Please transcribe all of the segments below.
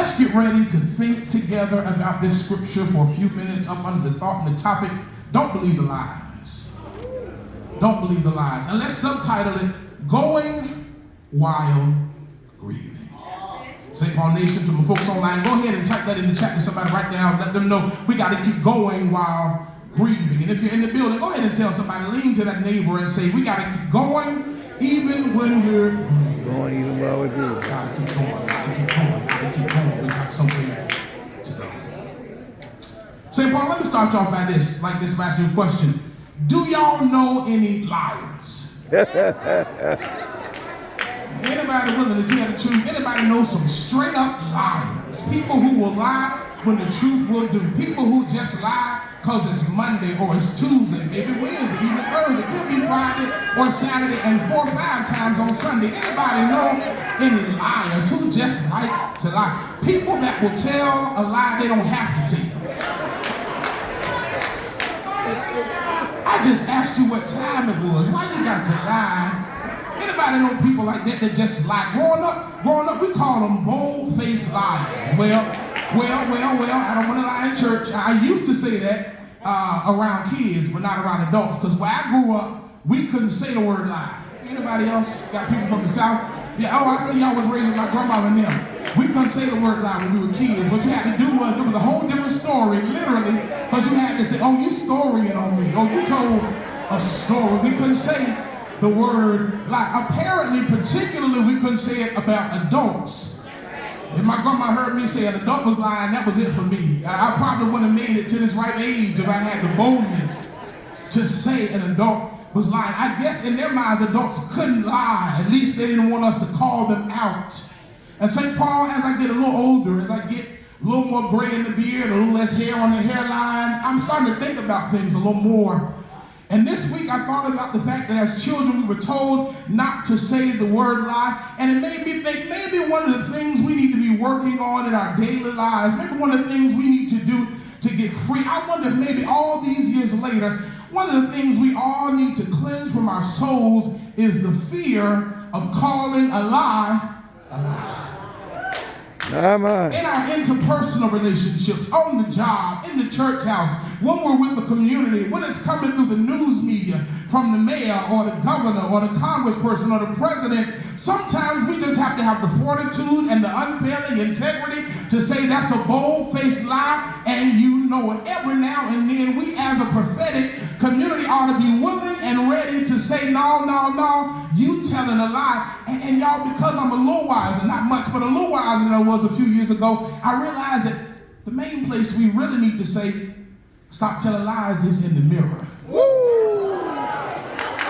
let's get ready to think together about this scripture for a few minutes up under the thought and the topic, don't believe the lies. Don't believe the lies. And let's subtitle it, Going While Grieving. St. Paul Nation, to my folks online, go ahead and type that in the chat to somebody right now. Let them know we got to keep going while grieving. And if you're in the building, go ahead and tell somebody, lean to that neighbor and say, we got to keep going even when we're grieving. Going even while we're grieving. Got to keep going, got to keep going, got to keep going. We got somewhere to go. St. Paul, let me start you off by this, like this last year question. Do y'all know any liars? Anybody willing to tell the truth? Anybody know some straight up liars? People who will lie when the truth will do. People who just lie because it's Monday or it's Tuesday, maybe Wednesday, even Thursday. It could be Friday or Saturday and 4 or 5 times on Sunday. Anybody know any liars who just like to lie? People that will tell a lie they don't have to tell. I just asked you what time it was. Why you got to lie? Anybody know people like that just lie? Growing up, we call them bold-faced liars. Well, I don't want to lie in church. I used to say that around kids, but not around adults, because where I grew up, we couldn't say the word lie. Anybody else got people from the South? Yeah, I see y'all was raised with my grandma and them. We couldn't say the word lie when we were kids. What you had to do was, it was a whole different story, literally, because you had to say, oh, you storying on me. Oh, you told a story. We couldn't say the word lie. Apparently, particularly, we couldn't say it about adults. If my grandma heard me say an adult was lying, that was it for me. I probably wouldn't have made it to this ripe age if I had the boldness to say an adult was lying. I guess in their minds, adults couldn't lie. At least they didn't want us to call them out. And St. Paul, as I get a little older, as I get a little more gray in the beard, a little less hair on the hairline, I'm starting to think about things a little more. And this week I thought about the fact that as children we were told not to say the word lie, and it made me think maybe one of the things we need to be working on in our daily lives, maybe one of the things we need to do to get free. I wonder if maybe all these years later, one of the things we all need to cleanse from our souls is the fear of calling a lie a lie. In our interpersonal relationships, on the job, in the church house, when we're with the community, when it's coming through the news media, from the mayor or the governor or the congressperson or the president, sometimes we just have to have the fortitude and the unfailing integrity to say that's a bold-faced lie, and you know it. Every now and then, we as a prophetic community ought to be willing and ready to say, no, you telling a lie. And y'all, because I'm a little wiser, not much, but a little wiser than I was a few years ago, I realized that the main place we really need to say, stop telling lies, is in the mirror. Woo!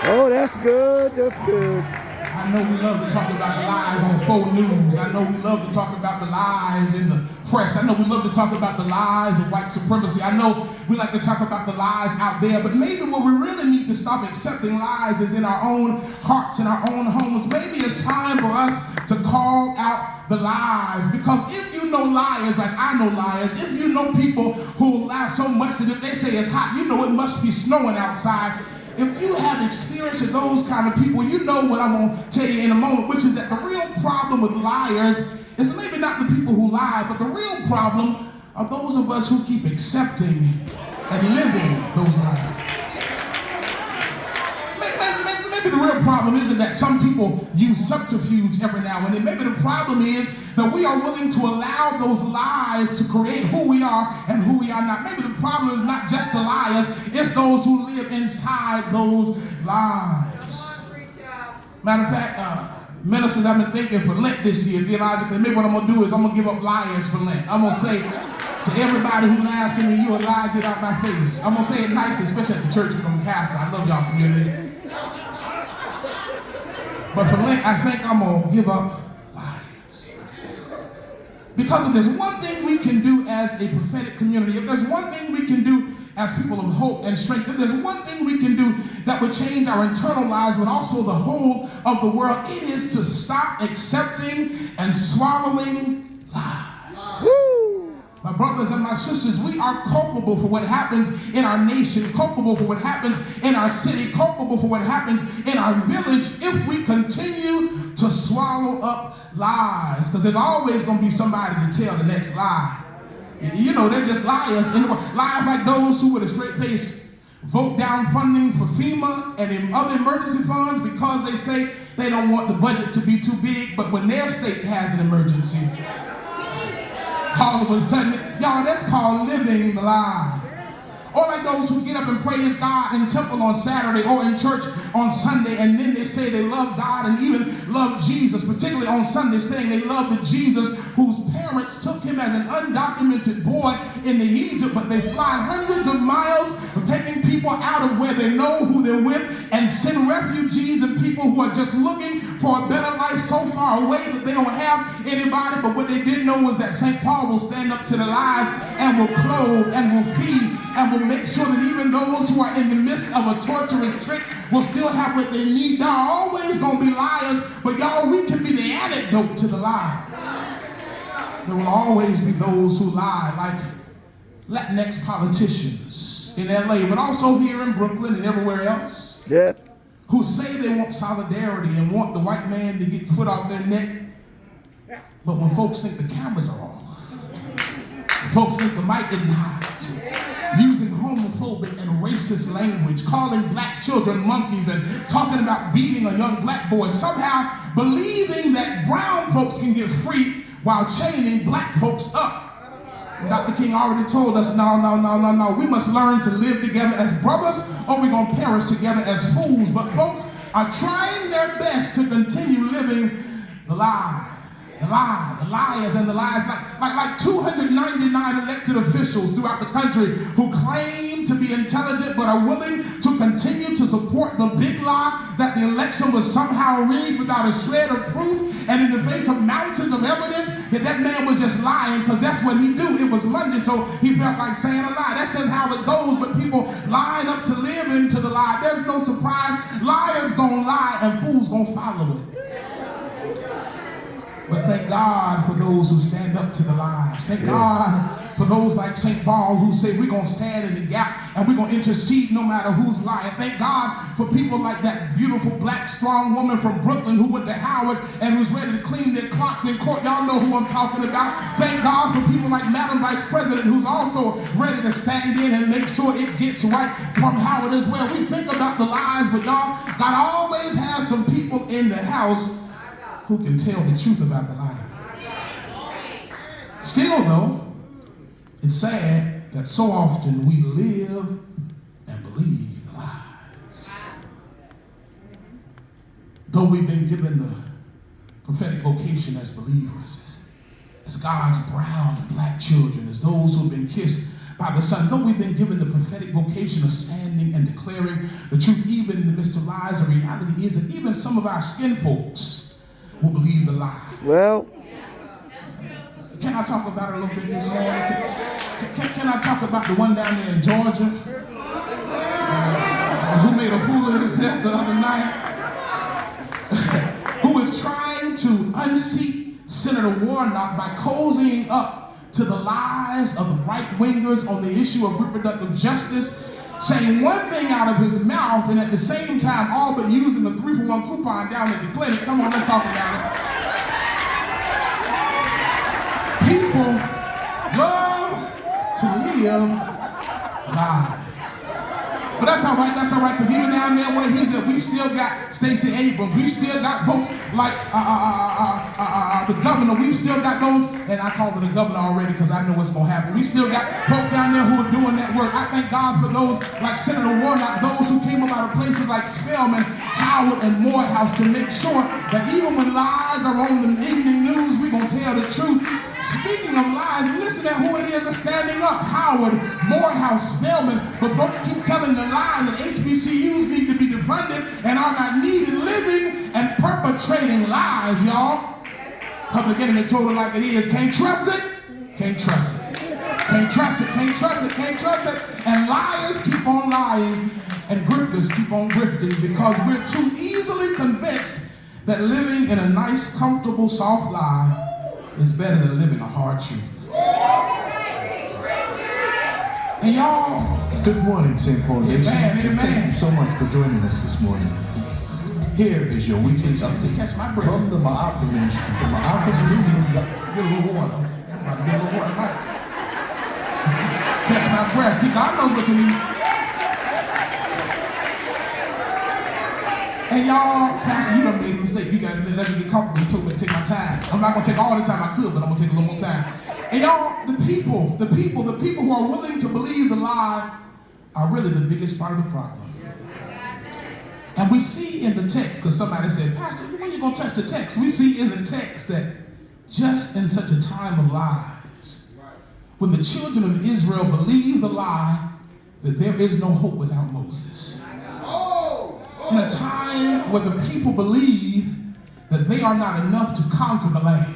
Oh, that's good, that's good. I know we love to talk about the lies on 4 News. I know we love to talk about the lies in the press. I know we love to talk about the lies of white supremacy. I know we like to talk about the lies out there, but maybe where we really need to stop accepting lies is in our own hearts, in our own homes. Maybe it's time for us to call out the lies, because if you know liars like I know liars, if you know people who lie so much that if they say it's hot, you know it must be snowing outside. If you have experience with those kind of people, you know what I'm going to tell you in a moment, which is that the real problem with liars is maybe not the people who lie, but the real problem are those of us who keep accepting and living those lies. Maybe the real problem isn't that some people use subterfuge every now and then. Maybe the problem is that we are willing to allow those lies to create who we are and who we are not. Maybe the problem is not just the liars, it's those who live inside those lies. Matter of fact, ministers, I've been thinking for Lent this year, theologically, maybe what I'm going to do is I'm going to give up liars for Lent. I'm going to say to everybody who lies to me, you a lie, get out my face. I'm going to say it nicely, especially at the church, because I'm a pastor. I love y'all community. But for Lent, I think I'm going to give up lies. Because if there's one thing we can do as a prophetic community, if there's one thing we can do as people of hope and strength, if there's one thing we can do that would change our internal lives, but also the whole of the world, it is to stop accepting and swallowing lies. Woo! My brothers and my sisters, we are culpable for what happens in our nation, culpable for what happens in our city, culpable for what happens in our village if we continue to swallow up lies. Because there's always going to be somebody to tell the next lie. You know, they're just liars. Liars like those who with a straight face vote down funding for FEMA and in other emergency funds because they say they don't want the budget to be too big, but when their state has an emergency, all of a sudden, y'all, that's called living the lie. Or like those who get up and praise God in temple on Saturday or in church on Sunday, and then they say they love God and even love Jesus, particularly on Sunday, saying they love the Jesus whose parents took him as an undocumented boy into Egypt, but they fly hundreds of miles taking people out of where they know who they're with and send refugees and people who are just looking for a better life so far away that they don't have anybody. But what they didn't know was that St. Paul will stand up to the lies and will clothe and will feed and will make sure that even those who are in the midst of a torturous trick will still have what they need. There are always going to be liars, but y'all, we can be the antidote to the lie. There will always be those who lie, like Latinx politicians in LA, but also here in Brooklyn and everywhere else. Yes. Who say they want solidarity and want the white man to get foot off their neck. But when folks think the cameras are off, when folks think the mic isn't hot, using homophobic and racist language, calling black children monkeys and talking about beating a young black boy, somehow believing that brown folks can get free while chaining black folks up. Dr. King already told us, no. We must learn to live together as brothers or we're going to perish together as fools. But folks are trying their best to continue living the lie. The liars and the lies, like 299 elected officials throughout the country who claim to be intelligent but are willing to continue to support the big lie that the election was somehow rigged without a shred of proof, and in the face of mountains of evidence that man was just lying because that's what he do. It was Monday, so he felt like saying a lie. That's just how it goes, but people line up to live into the lie. There's no surprise. Liars gonna lie and fools gonna follow it. But thank God for those who stand up to the lies. Thank God for those like St. Paul who say we're going to stand in the gap and we're going to intercede no matter who's lying. Thank God for people like that beautiful black strong woman from Brooklyn who went to Howard and who's ready to clean their clocks in court. Y'all know who I'm talking about. Thank God for people like Madam Vice President who's also ready to stand in and make sure it gets right from Howard as well. We think about the lies, but y'all, God always has some people in the house who can tell the truth about the lies. Still, though, it's sad that so often we live and believe the lies. Though we've been given the prophetic vocation as believers, as God's brown and black children, as those who have been kissed by the Son, though we've been given the prophetic vocation of standing and declaring the truth even in the midst of lies, the reality is that even some of our skin folks will believe the lie. Well, can I talk about it a little bit this morning? Can I talk about the one down there in Georgia who made a fool of himself the other night, who was trying to unseat Senator Warnock by cozying up to the lies of the right-wingers on the issue of reproductive justice, saying one thing out of his mouth and at the same time all but using the 3-for-1 coupon down at the clinic. Come on, let's talk about it. People love to live lies. But that's all right, because even down there where he's at, we still got Stacey Abrams. We still got folks like the governor. We've still got those, and I call it the governor already because I know what's going to happen. We still got folks down there who are doing that work. I thank God for those like Senator Warnock, those who came up out of places like Spelman, Howard, and Morehouse to make sure that even when lies are on the evening news, we're going to tell the truth. Speaking of lies, listen at who it is that's standing up. Howard, Morehouse, Spelman, but folks keep telling the lie that HBCUs need to be defunded and are not needed, living and perpetrating lies, y'all. Public Enemy told it like it is. Can't trust it, can't trust it. Can't trust it, can't trust it, can't trust it. And liars keep on lying and grifters keep on grifting because we're too easily convinced that living in a nice, comfortable, soft lie is better than living a hard truth. And y'all, Good morning, St. Paul Nation. Amen. Thank you so much for joining us this morning. Here is your weekly update catch my breath. from the Ma'afa Ministry. The Ma'afa Ministry. Get a little water. Get a little water. Catch my breath. See, God knows what you need. And y'all, Pastor, you done made a mistake. You gotta let me get comfortable. You told me to take my time. I'm not gonna take all the time I could, but I'm gonna take a little more time. And y'all, the people who are willing to believe the lie are really the biggest part of the problem. And we see in the text, because somebody said, Pastor, when are you going to touch the text? We see in the text that just in such a time of lies, when the children of Israel believe the lie that there is no hope without Moses. In a time where the people believe that they are not enough to conquer the land.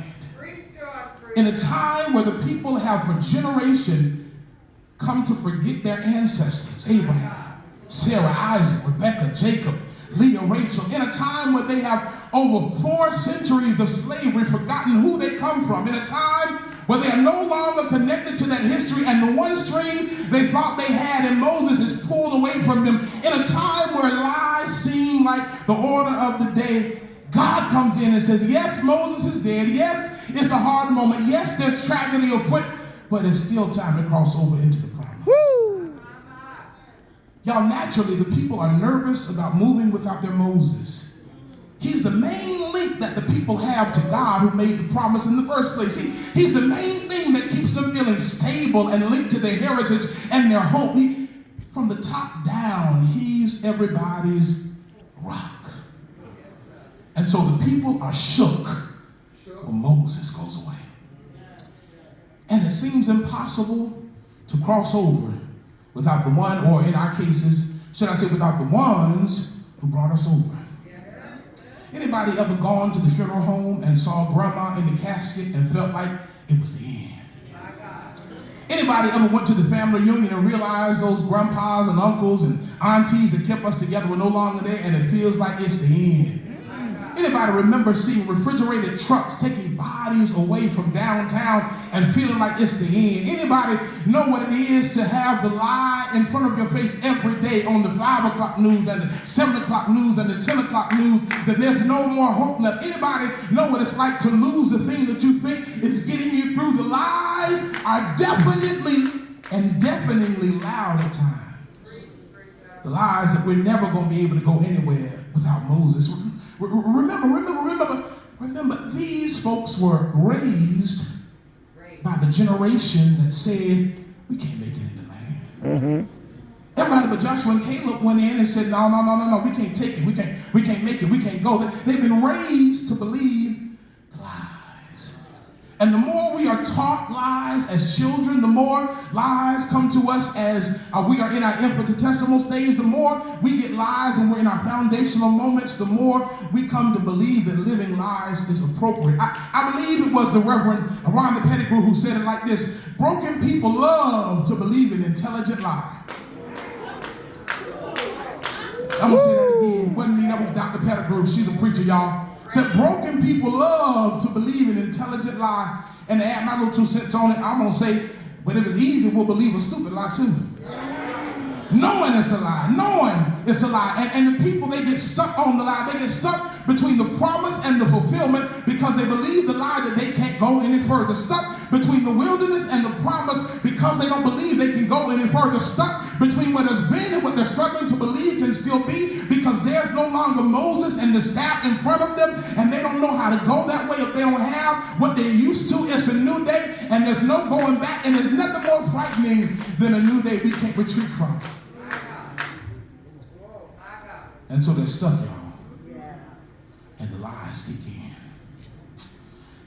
In a time where the people have for generation come to forget their ancestors, Abraham, Sarah, Isaac, Rebecca, Jacob, Leah, Rachel. In a time where they have over 4 centuries of slavery forgotten who they come from. In a time where they are no longer connected to that history and the one string they thought they had in Moses is pulled away from them. In a time where lies seem like the order of the day, God comes in and says, yes, Moses is dead. Yes, it's a hard moment. Yes, there's tragedy afoot, but it's still time to cross over into the promise. Woo! Y'all, naturally, the people are nervous about moving without their Moses. He's the main link that the people have to God who made the promise in the first place. He's the main thing that keeps them feeling stable and linked to their heritage and their hope. From the top down, he's everybody's rock. And so the people are shook when Moses goes away. And it seems impossible to cross over without the one, or in our cases, should I say without the ones who brought us over. Anybody ever gone to the funeral home and saw grandma in the casket and felt like it was the end? Anybody ever went to the family reunion and realized those grandpas and uncles and aunties that kept us together were no longer there and it feels like it's the end? Anybody remember seeing refrigerated trucks taking bodies away from downtown and feeling like it's the end? Anybody know what it is to have the lie in front of your face every day on the 5 o'clock news and the 7 o'clock news and the 10 o'clock news that there's no more hope left? Anybody know what it's like to lose the thing that you think is getting you through? The lies are definitely and deafeningly loud at times. The lies that we're never going to be able to go anywhere without Moses. Remember, these folks were raised by the generation that said, we can't make it in the land. Mm-hmm. Everybody but Joshua and Caleb went in and said, no, we can't take it. We can't make it. We can't go. They've been raised to believe the lies. And the more we are taught lies as children, the more lies come to us as we are in our infinitesimal stage. The more we get lies and we're in our foundational moments, the more we come to believe that living lies is appropriate. I believe it was the Reverend Raymonda Pettigrew who said it like this: broken people love to believe in intelligent lies. I'm going to say that again. It wasn't me, that was Dr. Pettigrew. She's a preacher, y'all. Said broken people love to believe in intelligent lie. And to add my little 2 cents on it, I'm going to say, but if it's easy, we'll believe a stupid lie too. Knowing it's a lie. Knowing it's a lie. And the people, they get stuck on the lie. They get stuck between the promise and the fulfillment because they believe the lie that they can't go any further. Stuck between the wilderness and the promise because they don't believe they can go any further. Stuck between what has been and what they're struggling to believe can still be because there's no longer Moses and the staff in front of them and they don't know how to go that way if they don't have what they're used to. It's a new day and there's no going back and there's nothing more frightening than a new day we can't retreat from. And so they're stuck, y'all. And the lies kick in.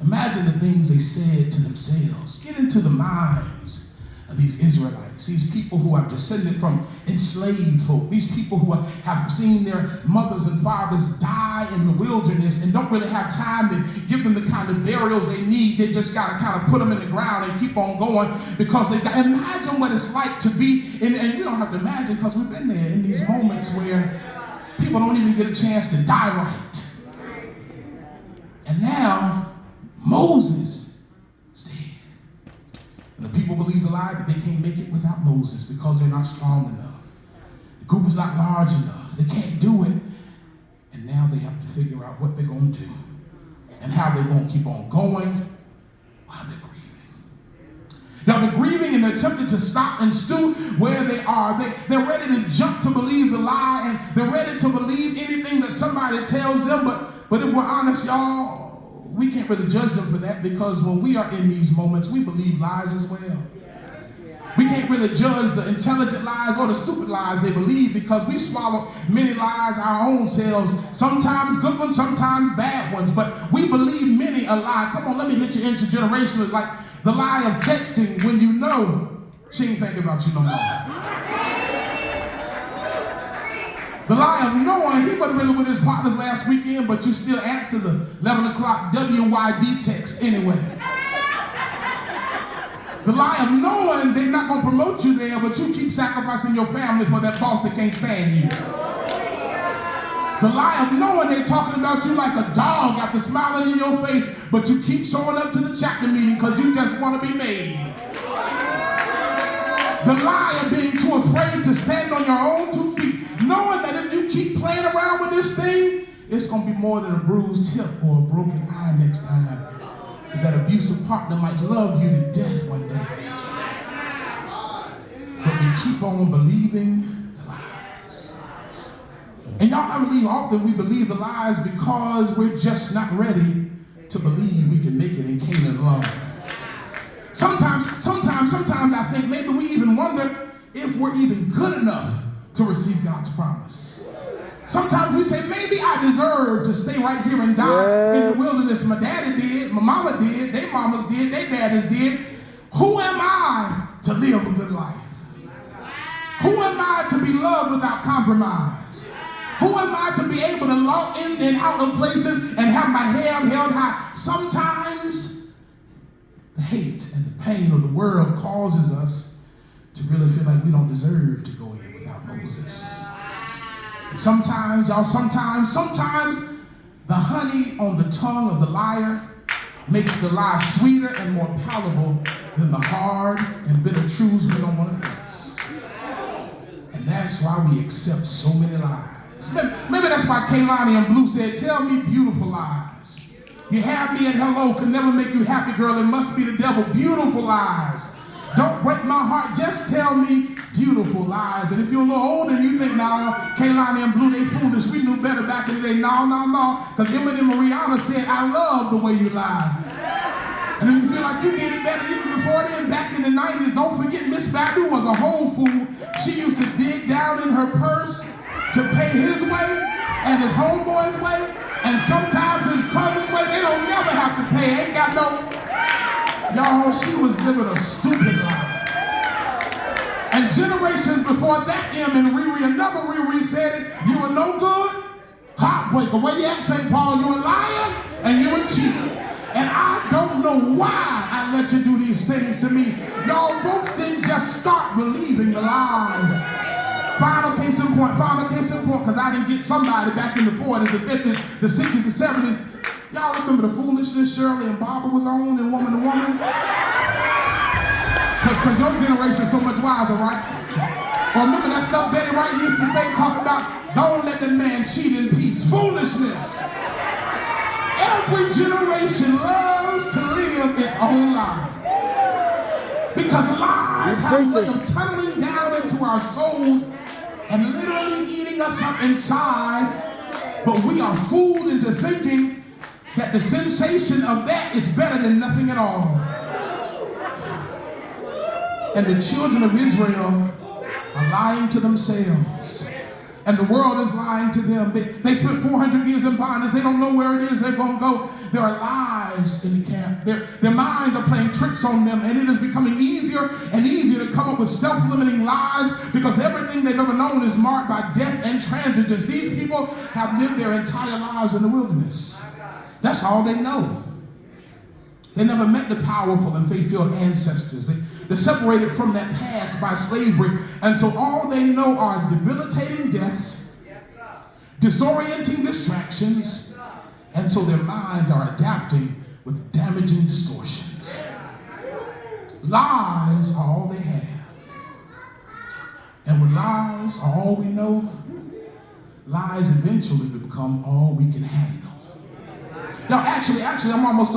Imagine the things they said to themselves. Get into the minds of these Israelites, these people who are descended from enslaved folk, these people who have seen their mothers and fathers die in the wilderness and don't really have time to give them the kind of burials they need. They just got to kind of put them in the ground and keep on going because they got. Imagine what it's like to be, and we don't have to imagine because we've been there in these moments where people don't even get a chance to die right. And now Moses is dead. And the people believe the lie that they can't make it without Moses because they're not strong enough. The group is not large enough. They can't do it. And now they have to figure out what they're going to do and how they're going to keep on going while they're grieving. Now they're grieving and they're tempted to stop and stew where they are. They're ready to jump to believe the lie, and they're ready to believe anything that somebody tells them. But if we're honest, y'all, we can't really judge them for that, because when we are in these moments, we believe lies as well. We can't really judge the intelligent lies or the stupid lies they believe, because we swallow many lies our own selves, sometimes good ones, sometimes bad ones, but we believe many a lie. Come on, let me hit you intergenerationally, like the lie of texting when you know she ain't thinking about you no more. The lie of knowing he wasn't really with his partners last weekend, but you still answer the 11 o'clock WYD text anyway. The lie of knowing they're not going to promote you there, but you keep sacrificing your family for that boss that can't stand you. The lie of knowing they're talking about you like a dog after smiling in your face, but you keep showing up to the chapter meeting because you just want to be made. The lie of being too afraid to stand on your own 2 feet, knowing that if you keep playing around with this thing, it's going to be more than a bruised hip or a broken eye next time. That abusive partner might love you to death one day. But we keep on believing the lies. And y'all, I believe often we believe the lies because we're just not ready to believe we can make it in Canaan alone. Sometimes I think maybe we even wonder if we're even good enough to receive God's promise. Sometimes we say, maybe I deserve to stay right here and die in the wilderness. My daddy did, my mama did, they mamas did, they daddies did. Who am I to live a good life? Who am I to be loved without compromise? Who am I to be able to log in and out of places and have my head held high? Sometimes the hate and the pain of the world causes us to really feel like we don't deserve to go in without Moses. And sometimes the honey on the tongue of the liar makes the lie sweeter and more palatable than the hard and bitter truths we don't want to face. And that's why we accept so many lies. Maybe that's why Kaylani and Blue said, tell me beautiful lies. You have me at hello, could never make you happy, girl. It must be the devil. Beautiful lies. Don't break my heart, just tell me beautiful lies. And if you're a little older and you think, no, Kaylani and Blue, they foolish, we knew better back in the day. No. Because Eminem and Rihanna said, I love the way you lie. And if you feel like you did it better even before then, back in the 90s, don't forget Miss Badu was a whole fool. She used to dig down in her purse to pay his way and his homeboy's way, and sometimes his cousin's way. They don't never have to pay. Ain't got no... Y'all, she was living a stupid life. And generations before that, and Riri, another Riri said it, you were no good, heartbreaker. Where you at, St. Paul? You a liar and you a cheater. And I don't know why I let you do these things to me. Y'all, folks didn't just start believing the lies. Final case in point, because I didn't get somebody back in the 40s, the 50s, the 60s, the 70s. Y'all remember the foolishness Shirley and Barbara was on in Woman to Woman? Because your generation's so much wiser, right? Or remember that stuff Betty Wright used to say, talk about, don't let the man cheat in peace. Foolishness. Every generation loves to live its own life. Because lies have a way of tunneling down into our souls and literally eating us up inside. But we are fooled into thinking that the sensation of that is better than nothing at all. And the children of Israel are lying to themselves. And the world is lying to them. They spent 400 years in bondage. They don't know where it is they're going to go. There are lies in the camp. Their minds are playing tricks on them. And it is becoming easier and easier to come up with self-limiting lies because everything they've ever known is marked by death and transigence. These people have lived their entire lives in the wilderness. That's all they know. They never met the powerful and faith-filled ancestors. They're separated from that past by slavery. And so all they know are debilitating deaths, disorienting distractions, and so their minds are adapting with damaging distortions. Lies are all they have. And when lies are all we know, lies eventually become all we can handle. Now, actually, I'm almost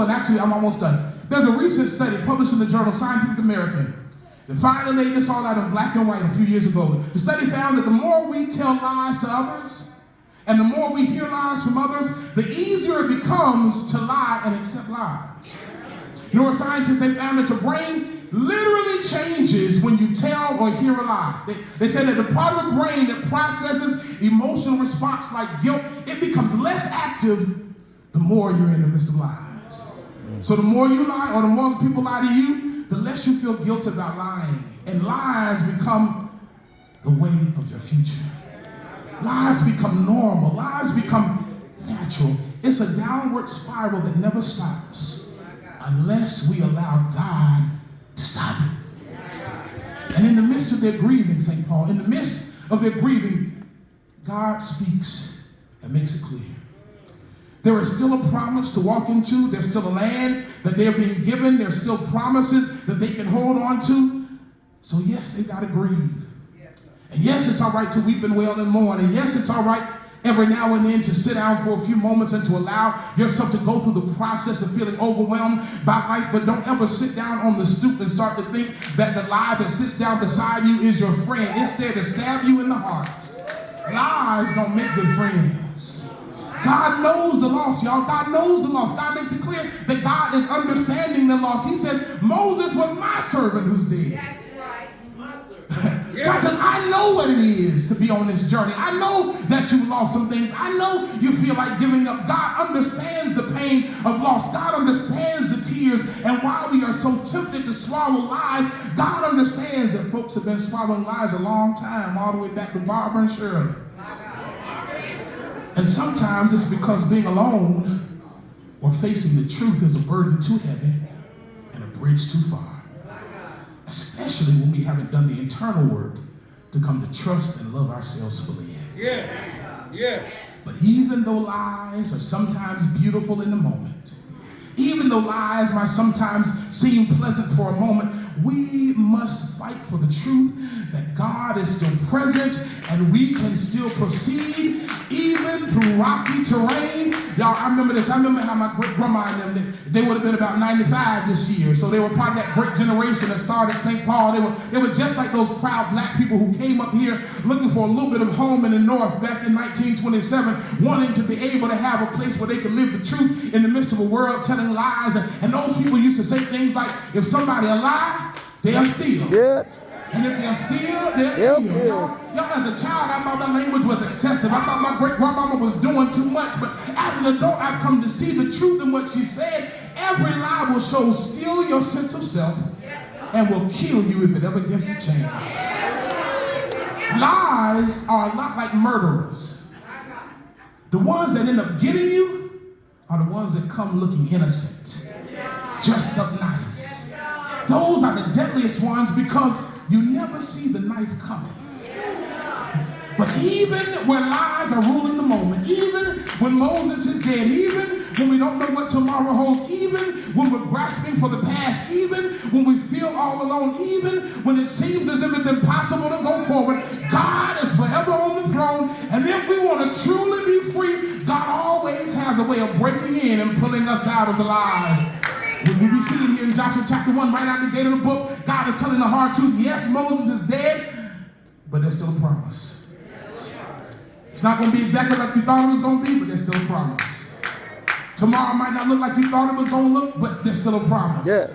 done. There's a recent study published in the journal Scientific American that finally laid this all out in black and white a few years ago. The study found that the more we tell lies to others, and the more we hear lies from others, the easier it becomes to lie and accept lies. Neuroscientists, they found that your brain literally changes when you tell or hear a lie. They say that the part of the brain that processes emotional response like guilt, it becomes less active the more you're in the midst of lies. So the more you lie or the more people lie to you, the less you feel guilt about lying. And lies become the way of your future. Lies become normal. Lies become natural. It's a downward spiral that never stops unless we allow God to stop it. And in the midst of their grieving, St. Paul, in the midst of their grieving, God speaks and makes it clear. There is still a promise to walk into. There's still a land that they're being given. There's still promises that they can hold on to. So yes, they got to grieve. And yes, it's all right to weep and wail and mourn. And yes, it's all right every now and then to sit down for a few moments and to allow yourself to go through the process of feeling overwhelmed by life. But don't ever sit down on the stoop and start to think that the lie that sits down beside you is your friend. It's there to stab you in the heart. Lies don't make good friends. God knows the loss, y'all. God knows the loss. God makes it clear that God is understanding the loss. He says, Moses was my servant who's dead. God says, I know what it is to be on this journey. I know that you lost some things. I know you feel like giving up. God understands the pain of loss. God understands the tears. And while we are so tempted to swallow lies, God understands that folks have been swallowing lies a long time, all the way back to Barbara and Shirley. And sometimes it's because being alone or facing the truth is a burden too heavy and a bridge too far. Especially when we haven't done the internal work to come to trust and love ourselves fully yet. Yeah. But even though lies are sometimes beautiful in the moment, even though lies might sometimes seem pleasant for a moment, we must fight for the truth that God is still present and we can still proceed even through rocky terrain. Y'all, I remember this. I remember how my great-grandma and them, they would have been about 95 this year. So they were part of that great generation that started St. Paul. They were just like those proud black people who came up here looking for a little bit of home in the North back in 1927, wanting to be able to have a place where they could live the truth in the midst of a world telling lies. And those people used to say things like, if somebody a lie, they'll steal. Yeah. And if they'll steal, they'll kill. Y'all, as a child, I thought that language was excessive. I thought my great-grandmama was doing too much. But as an adult, I've come to see the truth in what she said. Every lie will steal your sense of self and will kill you if it ever gets a chance. Lies are a lot like murderers. The ones that end up getting you are the ones that come looking innocent, dressed up nice. Those are the deadliest ones because you never see the knife coming. But even where lies are ruling the moment, even when Moses is dead, even when we don't know what tomorrow holds, even when we're grasping for the past, even when we feel all alone, even when it seems as if it's impossible to go forward, God is forever on the throne. And if we want to truly be free, God always has a way of breaking in and pulling us out of the lies. When we see it here in Joshua chapter 1, right out the gate of the book, God is telling the hard truth. Yes, Moses is dead, but there's still a promise. It's not going to be exactly like you thought it was going to be, but there's still a promise. Tomorrow might not look like you thought it was going to look, but there's still a promise. Yeah.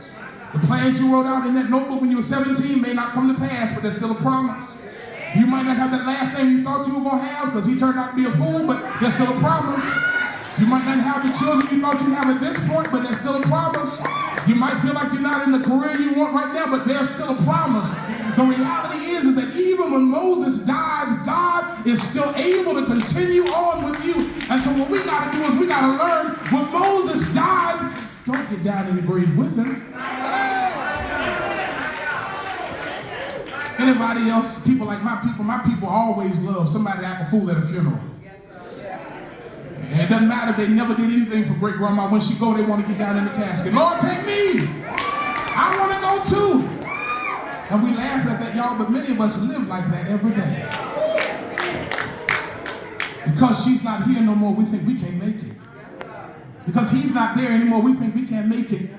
The plans you wrote out in that notebook when you were 17 may not come to pass, but there's still a promise. You might not have that last name you thought you were going to have because he turned out to be a fool, but there's still a promise. You might not have the children you thought you'd have at this point, but there's still a promise. You might feel like you're not in the career you want right now, but there's still a promise. The reality is that even when Moses dies, God is still able to continue on with you. And so what we got to do is we got to learn when Moses dies, don't get down in the grave with him. Anybody else, people like my people always love somebody to act a fool at a funeral. It doesn't matter if they never did anything for great grandma. When she go, they want to get down in the casket. Lord, take me. I I want to go too. And we laugh at that, y'all, but many of us live like that every day. Because she's not here no more, we think we can't make it. Because he's not there anymore, we think we can't make it.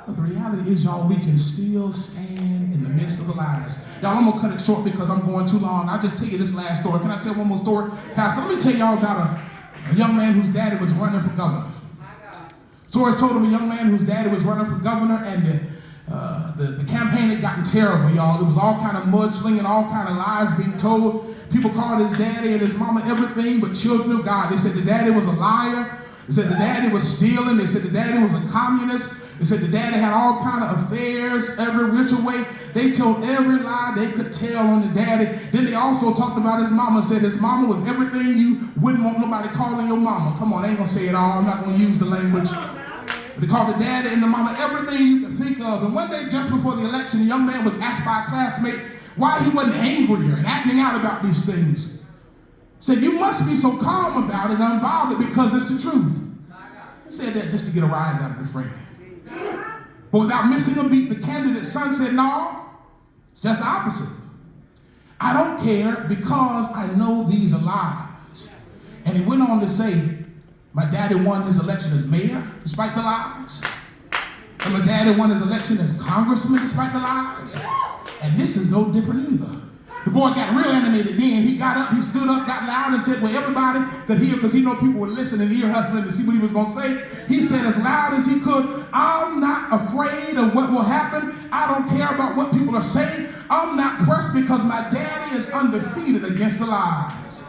But the reality is, y'all, we can still stand in the midst of the lies. Y'all, I'm going to cut it short because I'm going too long. I'll just tell you this last story. Can I tell one more story? Pastor, let me tell y'all about a young man whose daddy was running for governor. Stories told of a young man whose daddy was running for governor, and the campaign had gotten terrible, y'all. There was all kind of mudslinging, all kind of lies being told. People called his daddy and his mama everything but children of God. They said the daddy was a liar. They said the daddy was stealing. They said the daddy was a communist. They said the daddy had all kind of affairs every which way. They told every lie they could tell on the daddy. Then they also talked about his mama, said his mama was everything you wouldn't want nobody calling your mama. Come on, I ain't gonna say it all. I'm not gonna use the language. But they called the daddy and the mama everything you could think of. And one day just before the election, the young man was asked by a classmate why he wasn't angrier and acting out about these things. He said, you must be so calm about it, unbothered, because it's the truth. He said that just to get a rise out of the friend. But without missing a beat, the candidate's son said, no, it's just the opposite. I don't care because I know these are lies. And he went on to say, my daddy won his election as mayor despite the lies. And my daddy won his election as congressman despite the lies. And this is no different either. The boy got real animated then. He got up, he stood up, got loud and said, well, everybody could hear, because he knew people were listening, ear hustling to see what he was going to say. He said as loud as he could, I'm not afraid of what will happen. I don't care about what people are saying. I'm not pressed because my daddy is undefeated against the lies.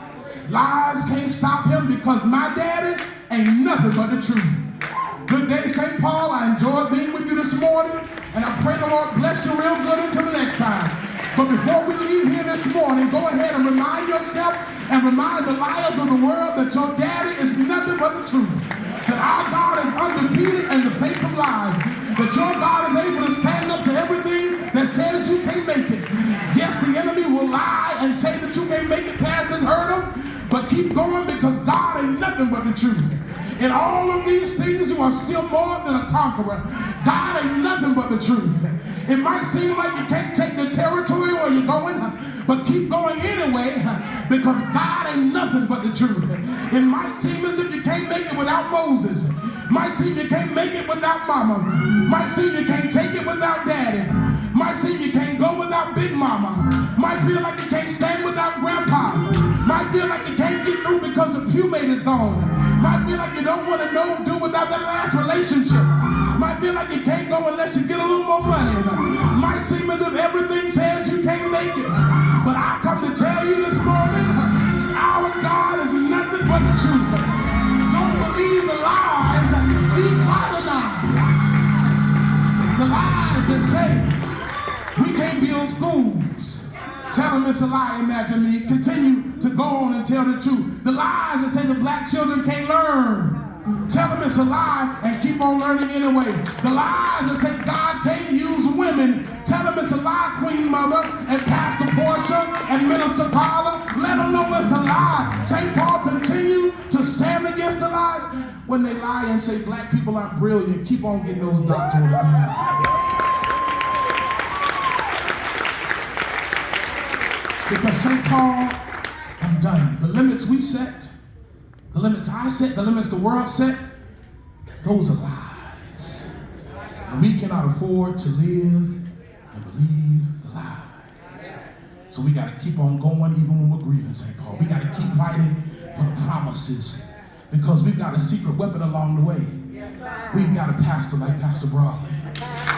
Lies can't stop him because my daddy ain't nothing but the truth. Good day, St. Paul. I enjoyed being with you this morning, and I pray the Lord bless you real good until the next time. But before we leave here this morning, go ahead and remind yourself and remind the liars of the world that your daddy is nothing but the truth. That our God is undefeated in the face of lies. That your God is able to stand up to everything that says you can't make it. Yes, the enemy will lie and say that you can't make it past this hurdle, but keep going because God ain't nothing but the truth. In all of these things, you are still more than a conqueror. God ain't nothing but the truth. It might seem like you can't take the territory where you're going, but keep going anyway because God ain't nothing but the truth. It might seem as if you can't make it without Moses. Might seem you can't make it without mama. Might seem you can't take it without daddy. Might seem you can't go without big mama. Might feel like you can't stand without grandpa. Might feel like you can't get through because the pewmate is gone. Might feel like you don't want to do without that last relationship. Might feel like you can't go unless you get a little more money. Might seem as if everything says you can't make it. But I come to tell you this morning, our God is nothing but the truth. Don't believe the lies, decolonize. The lies that say we can't build schools. Tell them it's a lie, imagine me. Continue to go on and tell the truth. The lies that say the black children can't learn. Tell them it's a lie and keep on learning anyway. The lies that say God can't use women. Tell them it's a lie, Queen Mother and Pastor Portia and Minister Carla. Let them know it's a lie. St. Paul continue to stand against the lies. When they lie and say black people aren't brilliant, keep on getting those doctoral degrees. Because St. Paul, I'm done. The limits we set, the limits I set, the limits the world set, those are lies. And we cannot afford to live and believe the lies. So we got to keep on going even when we're grieving, St. Paul. We got to keep fighting for the promises because we've got a secret weapon along the way. We've got a pastor like Pastor Brawley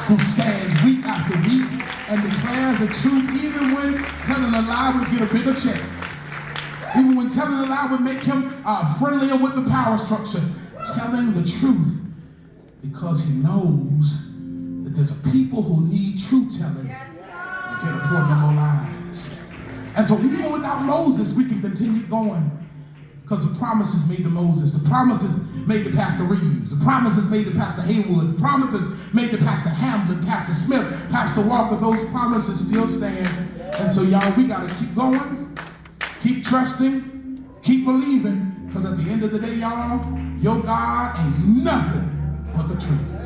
who stands week after week and declares the truth even when telling a lie would get a bigger check. Even when telling a lie would make him friendlier with the power structure. Telling the truth because he knows that there's a people who need truth telling and can't afford no more lies. And so even without Moses, we can continue going because the promises made to Moses, the promises made to Pastor Reeves, the promises made to Pastor Haywood, the promises made to Pastor Hamlin, Pastor Smith, Pastor Walker, those promises still stand. And so y'all, we got to keep going, keep trusting, keep believing, because at the end of the day, y'all, your God ain't nothing but the truth.